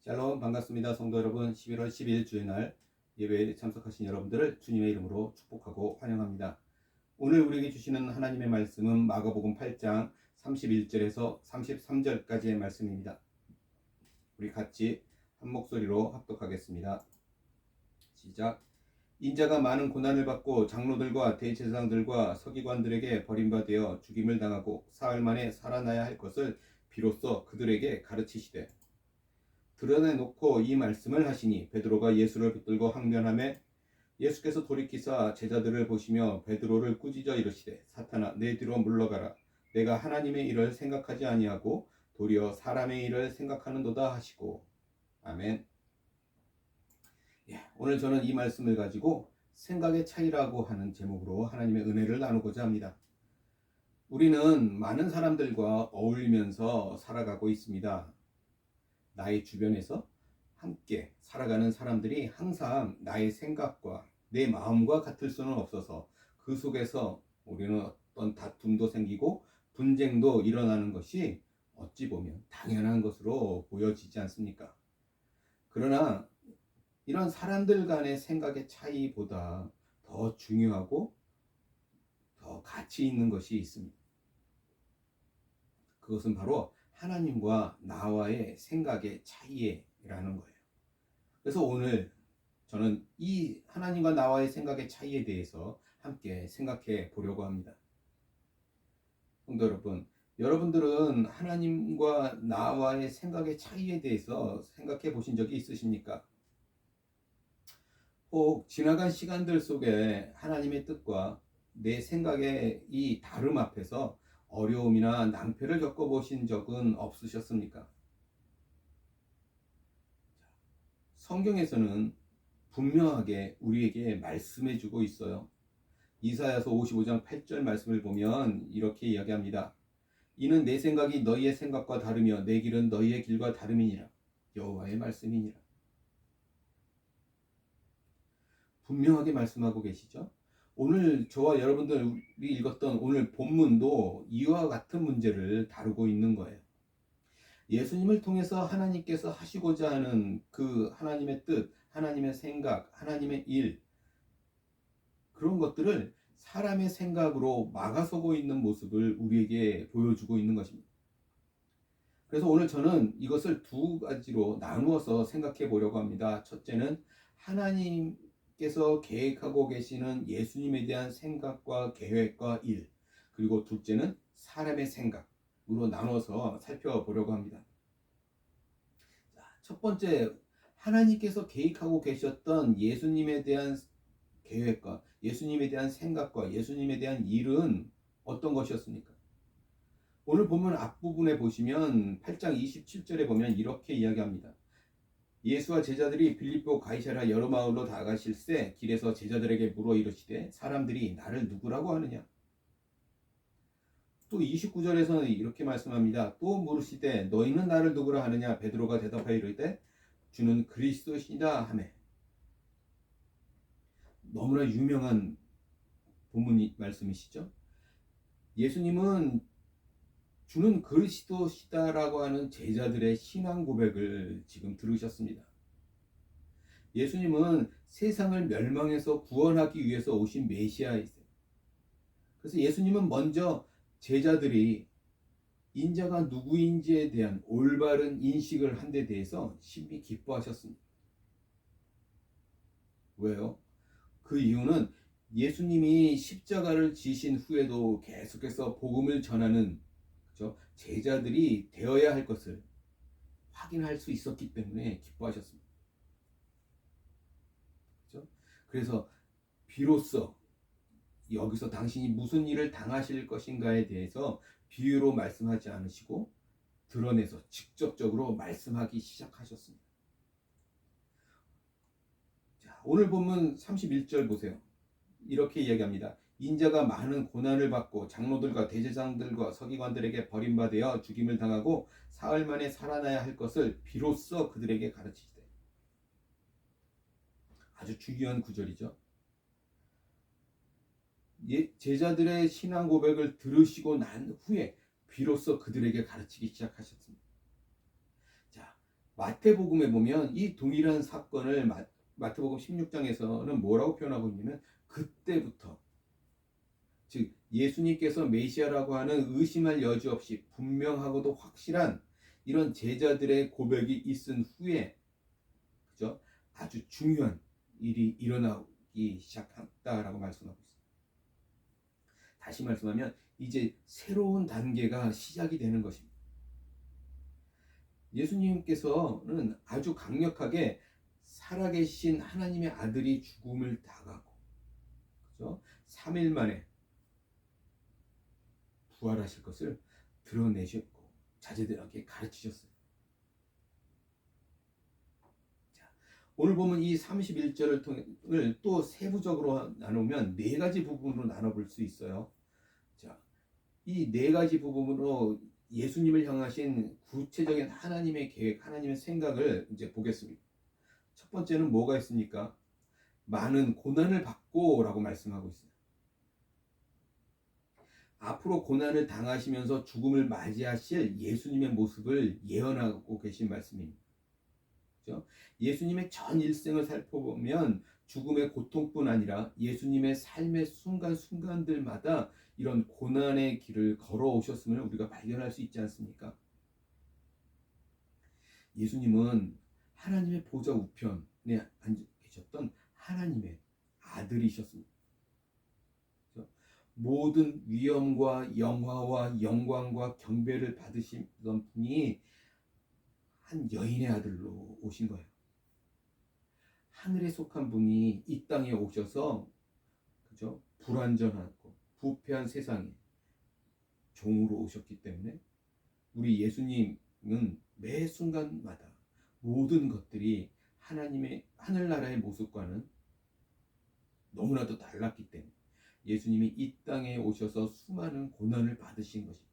샬롬 반갑습니다. 성도 여러분, 11월 10일 주일날 예배에 참석하신 여러분들을 주님의 이름으로 축복하고 환영합니다. 오늘 우리에게 주시는 하나님의 말씀은 마가복음 8장 31절에서 33절까지의 말씀입니다. 우리 같이 한 목소리로 합독하겠습니다. 시작. 인자가 많은 고난을 받고 장로들과 대제사장들과 서기관들에게 버림받아 죽임을 당하고 사흘 만에 살아나야 할 것을 비로소 그들에게 가르치시되 드러내놓고 이 말씀을 하시니 베드로가 예수를 붙들고 항변하매 예수께서 돌이키사 제자들을 보시며 베드로를 꾸짖어 이르시되 사탄아 내 뒤로 물러가라. 내가 하나님의 일을 생각하지 아니하고 도리어 사람의 일을 생각하는도다 하시고. 아멘. 오늘 저는 이 말씀을 가지고 생각의 차이라고 하는 제목으로 하나님의 은혜를 나누고자 합니다. 우리는 많은 사람들과 어울리면서 살아가고 있습니다. 나의 주변에서 함께 살아가는 사람들이 항상 나의 생각과 내 마음과 같을 수는 없어서 그 속에서 우리는 어떤 다툼도 생기고 분쟁도 일어나는 것이 어찌 보면 당연한 것으로 보여지지 않습니까? 그러나 이런 사람들 간의 생각의 차이보다 더 중요하고 더 가치 있는 것이 있습니다. 그것은 바로 하나님과 나와의 생각의 차이라는 거예요. 그래서 오늘 저는 이 하나님과 나와의 생각의 차이에 대해서 함께 생각해 보려고 합니다. 성도 여러분, 여러분들은 하나님과 나와의 생각의 차이에 대해서 생각해 보신 적이 있으십니까? 혹 지나간 시간들 속에 하나님의 뜻과 내 생각의 이 다름 앞에서 어려움이나 낭패를 겪어보신 적은 없으셨습니까? 성경에서는 분명하게 우리에게 말씀해 주고 있어요. 이사야서 55장 8절 말씀을 보면 이렇게 이야기합니다. 이는 내 생각이 너희의 생각과 다르며 내 길은 너희의 길과 다름이니라. 여호와의 말씀이니라. 분명하게 말씀하고 계시죠. 오늘 저와 여러분들이 읽었던 오늘 본문도 이와 같은 문제를 다루고 있는 거예요. 예수님을 통해서 하나님께서 하시고자 하는 그 하나님의 뜻, 하나님의 생각, 하나님의 일, 그런 것들을 사람의 생각으로 막아서고 있는 모습을 우리에게 보여주고 있는 것입니다. 그래서 오늘 저는 이것을 두 가지로 나누어서 생각해 보려고 합니다. 첫째는 하나님께서 계획하고 계시는 예수님에 대한 생각과 계획과 일, 그리고 둘째는 사람의 생각으로 나눠서 살펴보려고 합니다. 첫 번째, 하나님께서 계획하고 계셨던 예수님에 대한 계획과 예수님에 대한 생각과 예수님에 대한 일은 어떤 것이었습니까? 오늘 본문 앞부분에 보시면 8장 27절에 보면 이렇게 이야기합니다. 예수와 제자들이 빌립보 가이사랴 여러 마을로 다가실새 길에서 제자들에게 물어 이르시되 사람들이 나를 누구라고 하느냐? 또 29절에서는 이렇게 말씀합니다. 또 물으시되 너희는 나를 누구라 하느냐? 베드로가 대답하여 이르되 주는 그리스도시다 하매. 너무나 유명한 본문 말씀이시죠. 예수님은 주는 그리스도시다라고 하는 제자들의 신앙 고백을 지금 들으셨습니다. 예수님은 세상을 멸망해서 구원하기 위해서 오신 메시아이세요. 그래서 예수님은 먼저 제자들이 인자가 누구인지에 대한 올바른 인식을 한 데 대해서 심히 기뻐하셨습니다. 왜요? 그 이유는 예수님이 십자가를 지신 후에도 계속해서 복음을 전하는 제자들이 되어야 할 것을 확인할 수 있었기 때문에 기뻐하셨습니다. 그래서 비로소 여기서 당신이 무슨 일을 당하실 것인가에 대해서 비유로 말씀하지 않으시고 드러내서 직접적으로 말씀하기 시작하셨습니다. 자, 오늘 본문 31절 보세요. 이렇게 이야기합니다. 인자가 많은 고난을 받고 장로들과 대제사장들과 서기관들에게 버림받아 죽임을 당하고 사흘 만에 살아나야 할 것을 비로소 그들에게 가르치시되. 아주 중요한 구절이죠. 제자들의 신앙 고백을 들으시고 난 후에 비로소 그들에게 가르치기 시작하셨습니다. 자, 마태복음에 보면 이 동일한 사건을 마태복음 16장에서는 뭐라고 표현하고 있냐면 그때부터, 즉 예수님께서 메시아라고 하는 의심할 여지 없이 분명하고도 확실한 이런 제자들의 고백이 있은 후에, 그죠? 아주 중요한 일이 일어나기 시작했다라고 말씀하고 있습니다. 다시 말씀하면 이제 새로운 단계가 시작이 되는 것입니다. 예수님께서는 아주 강력하게 살아계신 하나님의 아들이 죽음을 당하고, 그죠? 3일 만에 부활하실 것을 드러내셨고 자제들에게 가르치셨어요. 자, 오늘 보면 이 31절을 통해 또 세부적으로 나누면 네 가지 부분으로 나눠볼 수 있어요. 자, 이 네 가지 부분으로 예수님을 향하신 구체적인 하나님의 계획, 하나님의 생각을 이제 보겠습니다. 첫 번째는 뭐가 있습니까? 많은 고난을 받고라고 말씀하고 있어요. 앞으로 고난을 당하시면서 죽음을 맞이하실 예수님의 모습을 예언하고 계신 말씀입니다. 그렇죠? 예수님의 전 일생을 살펴보면 죽음의 고통뿐 아니라 예수님의 삶의 순간순간들마다 이런 고난의 길을 걸어오셨음을 우리가 발견할 수 있지 않습니까? 예수님은 하나님의 보좌 우편에 앉아 계셨던 하나님의 아들이셨습니다. 모든 위엄과 영화와 영광과 경배를 받으시던 분이 한 여인의 아들로 오신 거예요. 하늘에 속한 분이 이 땅에 오셔서, 그죠? 불완전하고 부패한 세상에 종으로 오셨기 때문에 우리 예수님은 매 순간마다 모든 것들이 하나님의 하늘나라의 모습과는 너무나도 달랐기 때문에 예수님이 이 땅에 오셔서 수많은 고난을 받으신 것입니다.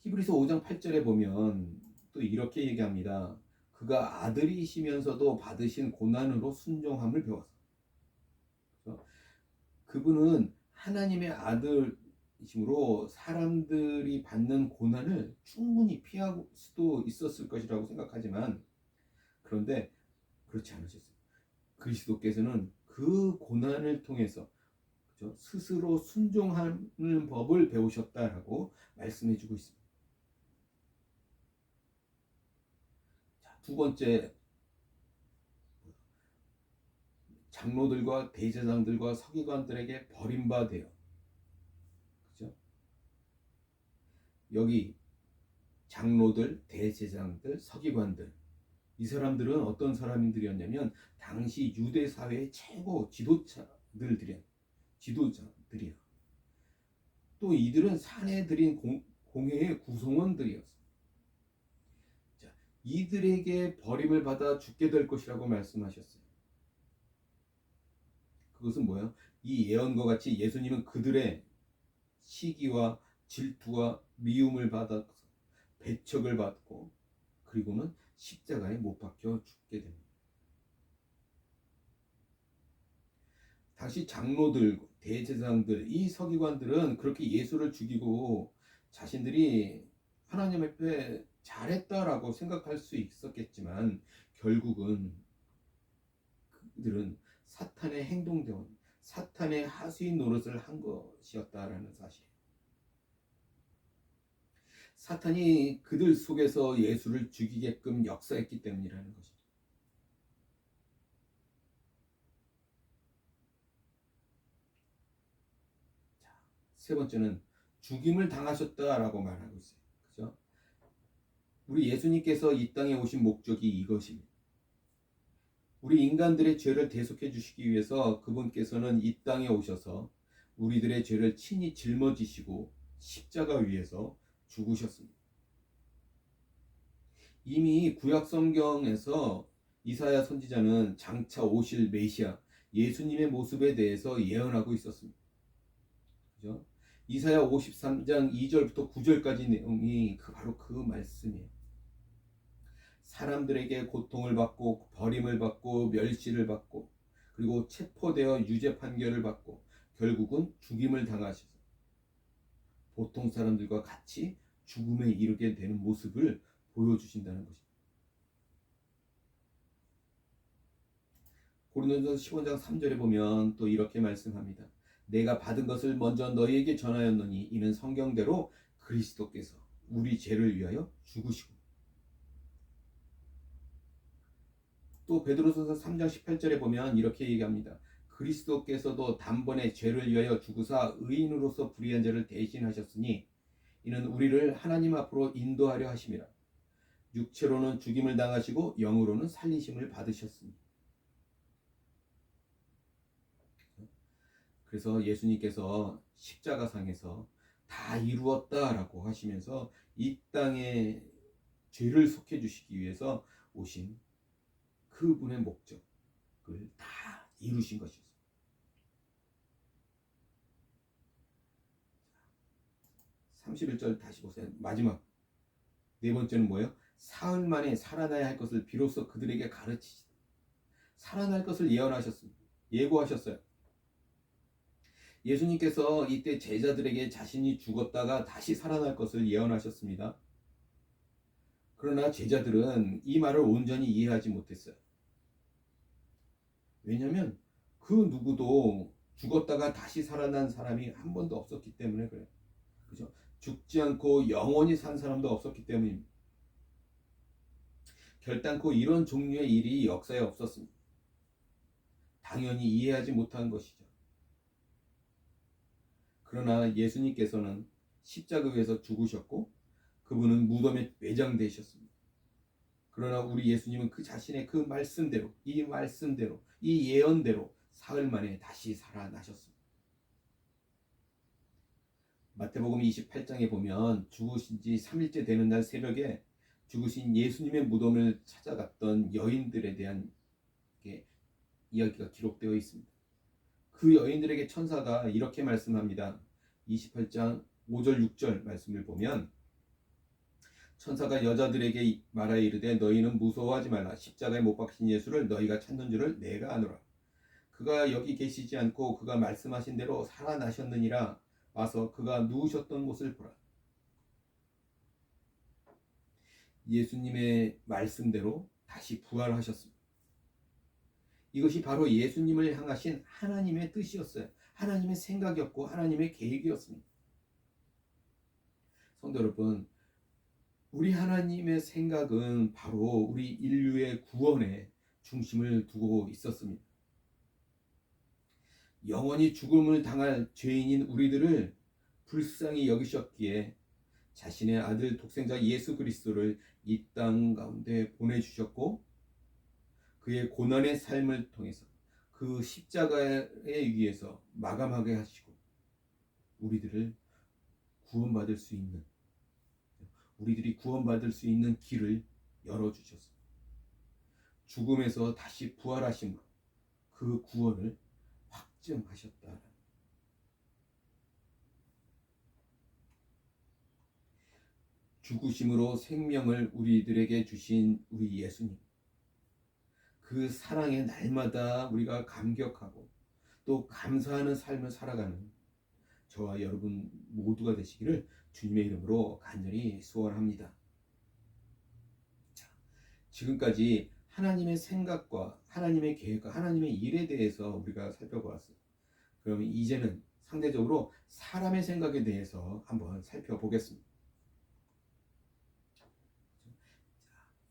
히브리서 5장 8절에 보면 또 이렇게 얘기합니다. 그가 아들이시면서도 받으신 고난으로 순종함을 배워서. 그래서 그분은 하나님의 아들이심으로 사람들이 받는 고난을 충분히 피할 수도 있었을 것이라고 생각하지만, 그런데 그렇지 않으셨어요. 그리스도께서는 그 고난을 통해서, 그렇죠? 스스로 순종하는 법을 배우셨다라고 말씀해주고 있습니다. 자, 두 번째, 장로들과 대제사장들과 서기관들에게 버림받아요. 그죠? 여기 장로들, 대제사장들, 서기관들, 이 사람들은 어떤 사람들이었냐면 당시 유대 사회의 최고 지도자들이야. 또 이들은 사내들인 공회의 구성원들이었어. 자, 이들에게 버림을 받아 죽게 될 것이라고 말씀하셨어요. 그것은 뭐예요? 이 예언과 같이 예수님은 그들의 시기와 질투와 미움을 받아서 배척을 받고 그리고는 십자가에 못 박혀 죽게 됩니다. 당시 장로들, 대제사장들, 이 서기관들은 그렇게 예수를 죽이고 자신들이 하나님 앞에 잘했다라고 생각할 수 있었겠지만 결국은 그들은 사탄의 행동대원, 사탄의 하수인 노릇을 한 것이었다라는 사실이에요. 사탄이 그들 속에서 예수를 죽이게끔 역사했기 때문이라는 것이죠. 자, 세 번째는 죽임을 당하셨다라고 말하고 있어요. 그죠? 우리 예수님께서 이 땅에 오신 목적이 이것입니다. 우리 인간들의 죄를 대속해 주시기 위해서 그분께서는 이 땅에 오셔서 우리들의 죄를 친히 짊어지시고 십자가 위에서 죽으셨습니다. 이미 구약 성경에서 이사야 선지자는 장차 오실 메시아 예수님의 모습에 대해서 예언하고 있었습니다. 그죠? 이사야 53장 2절부터 9절까지 내용이 바로 그 말씀이에요. 사람들에게 고통을 받고 버림을 받고 멸시를 받고 그리고 체포되어 유죄 판결을 받고 결국은 죽임을 당하셔서 보통 사람들과 같이 죽음에 이르게 되는 모습을 보여주신다는 것입니다. 고린도전서 15장 3절에 보면 또 이렇게 말씀합니다. 내가 받은 것을 먼저 너희에게 전하였노니 이는 성경대로 그리스도께서 우리 죄를 위하여 죽으시고, 또 베드로전서 3장 18절에 보면 이렇게 얘기합니다. 그리스도께서도 단번에 죄를 위하여 죽으사 의인으로서 불의한 자를 대신하셨으니 이는 우리를 하나님 앞으로 인도하려 하심이라. 육체로는 죽임을 당하시고 영으로는 살리심을 받으셨으니. 그래서 예수님께서 십자가상에서 다 이루었다라고 하시면서 이 땅에 죄를 속해 주시기 위해서 오신 그분의 목적을 다 이루신 것이었습니다. 31절 다시 보세요. 마지막 네 번째는 뭐예요? 사흘 만에 살아나야 할 것을 비로소 그들에게 가르치시다. 살아날 것을 예언하셨습니다. 예고하셨어요. 예수님께서 이때 제자들에게 자신이 죽었다가 다시 살아날 것을 예언하셨습니다. 그러나 제자들은 이 말을 온전히 이해하지 못했어요. 왜냐하면 그 누구도 죽었다가 다시 살아난 사람이 한 번도 없었기 때문에 그래요. 그죠? 죽지 않고 영원히 산 사람도 없었기 때문입니다. 결단코 이런 종류의 일이 역사에 없었습니다. 당연히 이해하지 못한 것이죠. 그러나 예수님께서는 십자가에서 죽으셨고 그분은 무덤에 매장되셨습니다. 그러나 우리 예수님은 그 자신의 그 말씀대로, 이 예언대로 사흘 만에 다시 살아나셨습니다. 마태복음 28장에 보면 죽으신 지 3일째 되는 날 새벽에 죽으신 예수님의 무덤을 찾아갔던 여인들에 대한 이야기가 기록되어 있습니다. 그 여인들에게 천사가 이렇게 말씀합니다. 28장 5절 6절 말씀을 보면 천사가 여자들에게 말하여 이르되 너희는 무서워하지 말라. 십자가에 못 박힌 예수를 너희가 찾는 줄을 내가 아노라. 그가 여기 계시지 않고 그가 말씀하신 대로 살아나셨느니라. 와서 그가 누우셨던 곳을 보라. 예수님의 말씀대로 다시 부활하셨습니다. 이것이 바로 예수님을 향하신 하나님의 뜻이었어요. 하나님의 생각이었고 하나님의 계획이었습니다. 성도 여러분, 우리 하나님의 생각은 바로 우리 인류의 구원에 중심을 두고 있었습니다. 영원히 죽음을 당할 죄인인 우리들을 불쌍히 여기셨기에 자신의 아들 독생자 예수 그리스도를 이 땅 가운데 보내주셨고 그의 고난의 삶을 통해서 그 십자가에 의해서 마감하게 하시고 우리들이 구원받을 수 있는 길을 열어주셨습니다. 죽음에서 다시 부활하심으로 그 구원을 확증하셨다. 죽으심으로 생명을 우리들에게 주신 우리 예수님, 그 사랑에 날마다 우리가 감격하고 또 감사하는 삶을 살아가는 저와 여러분 모두가 되시기를 주님의 이름으로 간절히 소원합니다. 자, 지금까지 하나님의 생각과 하나님의 계획과 하나님의 일에 대해서 우리가 살펴보았어요. 그럼 이제는 상대적으로 사람의 생각에 대해서 한번 살펴보겠습니다.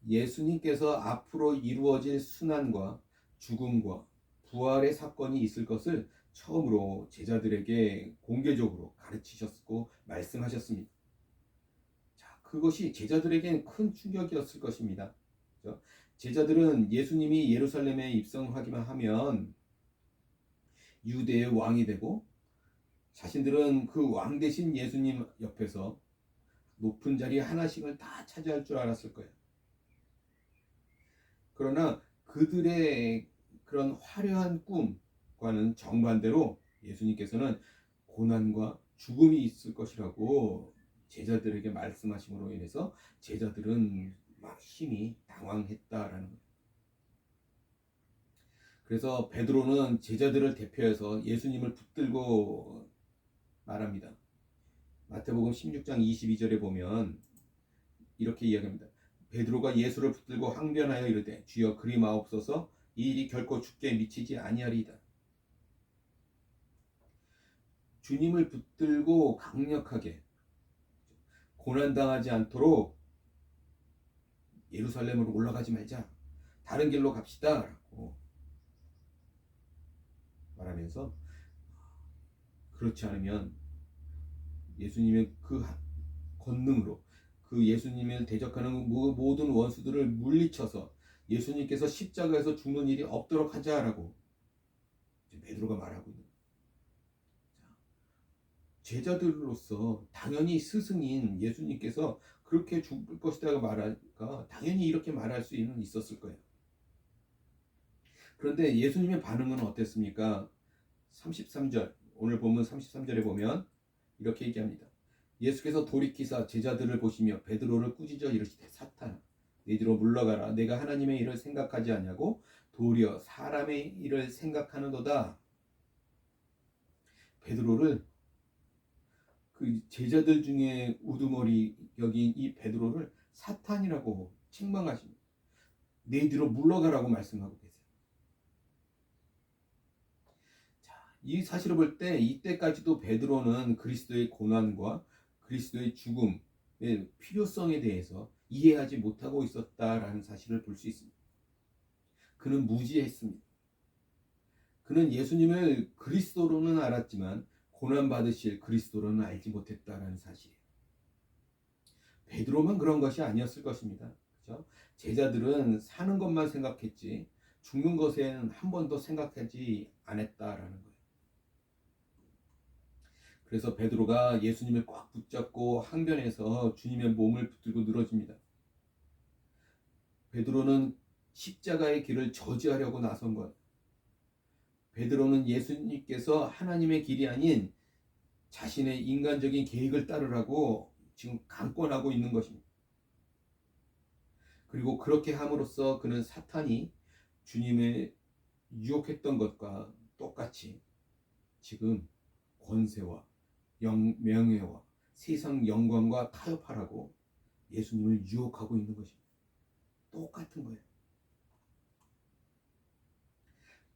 예수님께서 앞으로 이루어질 순환과 죽음과 부활의 사건이 있을 것을 처음으로 제자들에게 공개적으로 가르치셨고 말씀하셨습니다. 자, 그것이 제자들에겐 큰 충격이었을 것입니다. 그렇죠? 제자들은 예수님이 예루살렘에 입성하기만 하면 유대의 왕이 되고 자신들은 그 왕 대신 예수님 옆에서 높은 자리 하나씩을 다 차지할 줄 알았을 거예요. 그러나 그들의 그런 화려한 꿈과는 정반대로 예수님께서는 고난과 죽음이 있을 것이라고 제자들에게 말씀하심으로 인해서 제자들은 막 힘이 당황했다라는 거예요. 그래서 베드로는 제자들을 대표해서 예수님을 붙들고 말합니다. 마태복음 16장 22절에 보면 이렇게 이야기합니다. 베드로가 예수를 붙들고 항변하여 이르되 주여 그리 마옵소서 이 일이 결코 주께 미치지 아니하리이다. 주님을 붙들고 강력하게 고난당하지 않도록 예루살렘으로 올라가지 말자. 다른 길로 갑시다. 라고 말하면서 그렇지 않으면 예수님의 그 권능으로 그 예수님을 대적하는 모든 원수들을 물리쳐서 예수님께서 십자가에서 죽는 일이 없도록 하자라고 베드로가 말하고 있는 거예요. 제자들로서 당연히 스승인 예수님께서 그렇게 죽을 것이다가 말하니까 당연히 이렇게 말할 수는 있었을 거예요. 그런데 예수님의 반응은 어땠습니까? 33절 오늘 본문 33절에 보면 이렇게 얘기합니다. 예수께서 돌이키사 제자들을 보시며 베드로를 꾸짖어 이르시되 사탄아 네 뒤로 물러가라. 내가 하나님의 일을 생각하지 아니하고 도리어 사람의 일을 생각하는도다. 베드로를 그 제자들 중에 우두머리 여긴 이 베드로를 사탄이라고 책망하십니다. 네 뒤로 물러가라고 말씀하고 계세요. 자, 이 사실을 볼 때 이때까지도 베드로는 그리스도의 고난과 그리스도의 죽음의 필요성에 대해서 이해하지 못하고 있었다라는 사실을 볼 수 있습니다. 그는 무지했습니다. 그는 예수님을 그리스도로는 알았지만 고난받으실 그리스도로는 알지 못했다라는 사실이에요. 베드로만 그런 것이 아니었을 것입니다. 그렇죠? 제자들은 사는 것만 생각했지 죽는 것에는 한 번도 생각하지 않았다라는 거예요. 그래서 베드로가 예수님을 꽉 붙잡고 항변해서 주님의 몸을 붙들고 늘어집니다. 베드로는 십자가의 길을 저지하려고 나선 것. 베드로는 예수님께서 하나님의 길이 아닌 자신의 인간적인 계획을 따르라고 지금 강권하고 있는 것입니다. 그리고 그렇게 함으로써 그는 사탄이 주님의 유혹했던 것과 똑같이 지금 권세와 명예와 세상 영광과 타협하라고 예수님을 유혹하고 있는 것입니다. 똑같은 거예요.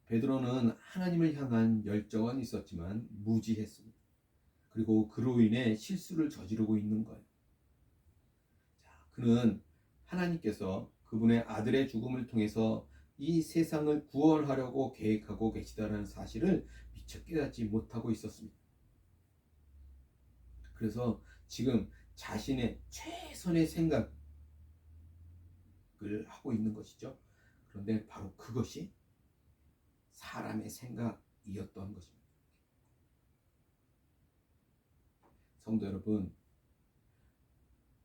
베드로는 하나님을 향한 열정은 있었지만 무지했습니다. 그리고 그로 인해 실수를 저지르고 있는 거예요. 자, 그는 하나님께서 그분의 아들의 죽음을 통해서 이 세상을 구원하려고 계획하고 계시다는 사실을 미처 깨닫지 못하고 있었습니다. 그래서 지금 자신의 최선의 생각을 하고 있는 것이죠. 그런데 바로 그것이 사람의 생각이었던 것입니다. 성도 여러분,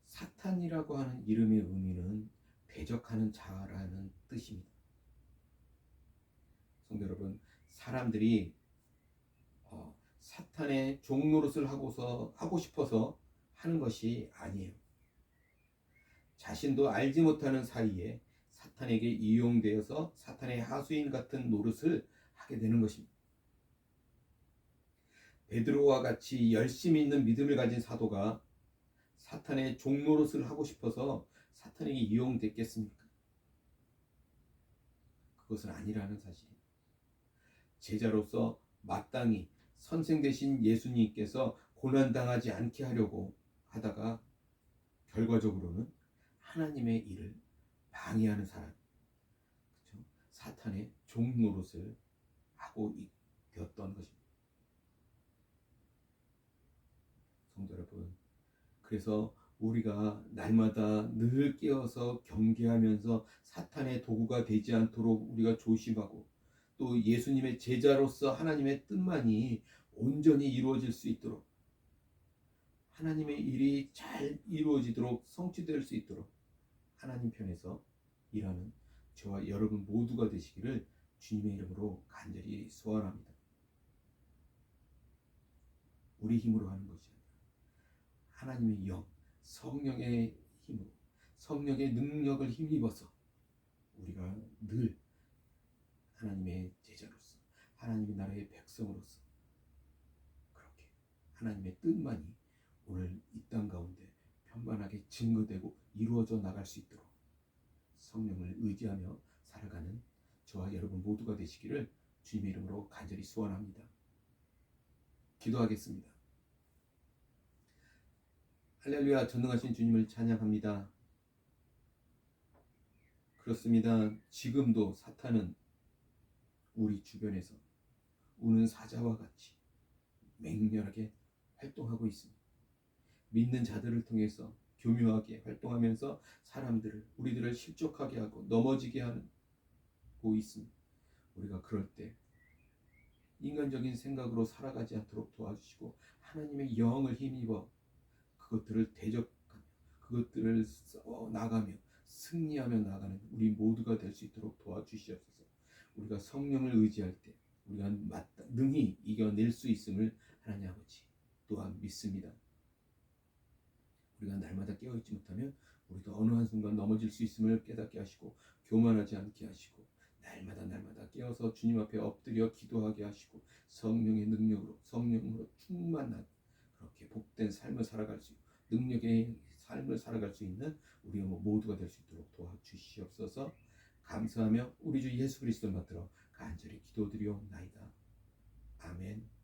사탄이라고 하는 이름의 의미는 대적하는 자라는 뜻입니다. 성도 여러분, 사람들이 사탄의 종노릇을 하고 싶어서 하는 것이 아니에요. 자신도 알지 못하는 사이에 사탄에게 이용되어서 사탄의 하수인 같은 노릇을 하게 되는 것입니다. 베드로와 같이 열심히 있는 믿음을 가진 사도가 사탄의 종노릇을 하고 싶어서 사탄에게 이용됐겠습니까? 그것은 아니라는 사실입니다. 제자로서 마땅히 선생 되신 예수님께서 고난당하지 않게 하려고 하다가 결과적으로는 하나님의 일을 방해하는 사람, 그렇죠? 사탄의 종노릇을 하고 되었던 것입니다. 성도 여러분, 그래서 우리가 날마다 늘 깨어서 경계하면서 사탄의 도구가 되지 않도록 우리가 조심하고 또 예수님의 제자로서 하나님의 뜻만이 온전히 이루어질 수 있도록 하나님의 일이 잘 이루어지도록 성취될 수 있도록 하나님 편에서 일하는 저와 여러분 모두가 되시기를 주님의 이름으로 간절히 소원합니다. 우리 힘으로 하는 것이 아니라 하나님의 영, 성령의 힘으로 성령의 능력을 힘입어서 우리가 늘 하나님의 제자로서 하나님의 나라의 백성으로서 그렇게 하나님의 뜻만이 오늘 이 땅 가운데 편만하게 증거되고 이루어져 나갈 수 있도록 성령을 의지하며 살아가는 저와 여러분 모두가 되시기를 주님의 이름으로 간절히 소원합니다. 기도하겠습니다. 할렐루야. 전능하신 주님을 찬양합니다. 그렇습니다. 지금도 사탄은 우리 주변에서 우는 사자와 같이 맹렬하게 활동하고 있습니다. 믿는 자들을 통해서 교묘하게 활동하면서 우리들을 실족하게 하고 넘어지게 하고 있습니다. 우리가 그럴 때 인간적인 생각으로 살아가지 않도록 도와주시고 하나님의 영을 힘입어 그것들을 대적하며 그것들을 나가며 승리하며 나가는 우리 모두가 될 수 있도록 도와주시옵소서. 우리가 성령을 의지할 때 우리가 능히 이겨낼 수 있음을 하나님 아버지 또한 믿습니다. 우리가 날마다 깨어있지 못하면 우리도 어느 한순간 넘어질 수 있음을 깨닫게 하시고 교만하지 않게 하시고 날마다 깨어서 주님 앞에 엎드려 기도하게 하시고 성령의 성령으로 충만한 그렇게 복된 삶을 살아갈 수 있고 능력의 삶을 살아갈 수 있는 우리 모두가 될 수 있도록 도와주시옵소서. 감사하며 우리 주 예수 그리스도를 받들어 간절히 기도드리옵나이다. 아멘.